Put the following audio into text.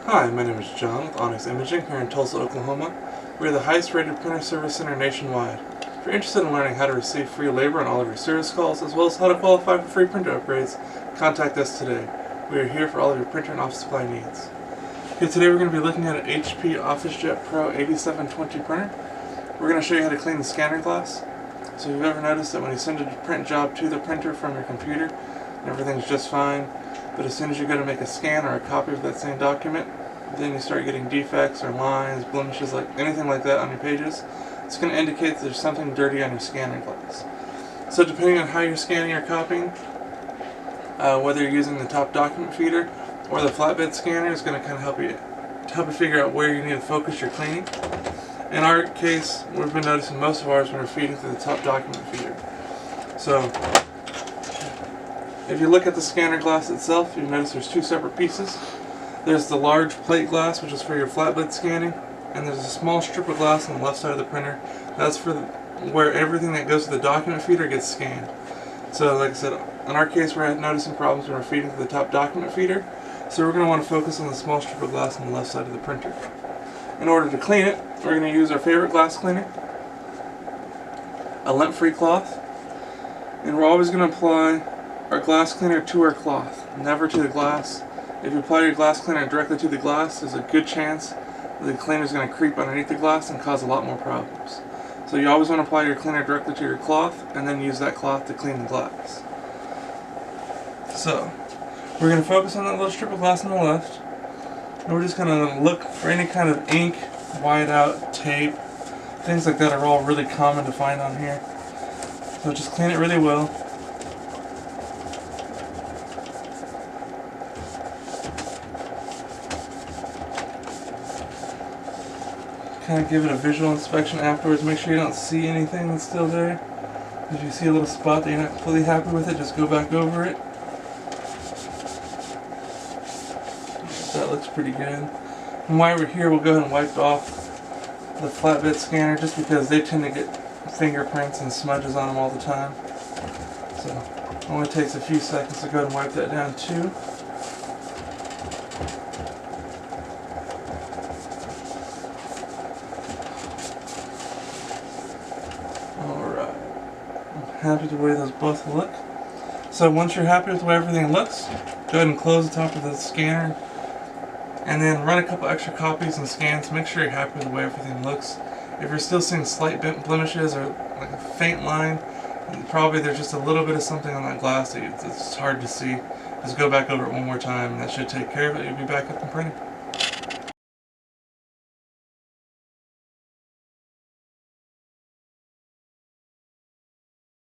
Hi, my name is John with Onyx Imaging here in Tulsa, Oklahoma. We are the highest rated printer service center nationwide. If you're interested in learning how to receive free labor on all of your service calls, as well as how to qualify for free printer upgrades, contact us today. We are here for all of your printer and office supply needs. Okay, today we're going to be looking at an HP Officejet Pro 8720 printer. We're going to show you how to clean the scanner glass. So if you've ever noticed that when you send a print job to the printer from your computer, everything's just fine, but as soon as you go to make a scan or a copy of that same document, then you start getting defects or lines, blemishes, like anything like that on your pages, it's going to indicate that there's something dirty on your scanner glass. So depending on how you're scanning or copying, whether you're using the top document feeder or the flatbed scanner, is going to kind of help you figure out where you need to focus your cleaning. In our case, we've been noticing most of ours when we're feeding through the top document feeder. So if you look at the scanner glass itself, you notice there's two separate pieces. There's the large plate glass, which is for your flatbed scanning, and there's a small strip of glass on the left side of the printer. That's for where everything that goes to the document feeder gets scanned. So like I said, in our case we're noticing problems when we're feeding to the top document feeder, so we're going to want to focus on the small strip of glass on the left side of the printer. In order to clean it, we're going to use our favorite glass cleaner, a lint-free cloth, and we're always going to apply our glass cleaner to our cloth, never to the glass. If you apply your glass cleaner directly to the glass, there's a good chance that the cleaner is going to creep underneath the glass and cause a lot more problems. So you always want to apply your cleaner directly to your cloth and then use that cloth to clean the glass. So we're going to focus on that little strip of glass on the left, and we're just going to look for any kind of ink, whiteout, tape, things like that are all really common to find on here. So just clean it really well. Kind of give it a visual inspection afterwards. Make sure you don't see anything that's still there. If you see a little spot that you're not completely happy with it, just go back over it. That looks pretty good. And while we're here, we'll go ahead and wipe off the flatbed scanner, just because they tend to get fingerprints and smudges on them all the time. So it only takes a few seconds to go ahead and wipe that down too. Alright, I'm happy with the way those both look. So once you're happy with the way everything looks, go ahead and close the top of the scanner and then run a couple extra copies and scans. Make sure you're happy with the way everything looks. If you're still seeing slight blemishes or like a faint line, probably there's just a little bit of something on that glass that it's hard to see. Just go back over it one more time and that should take care of it. You'll be back up and printing.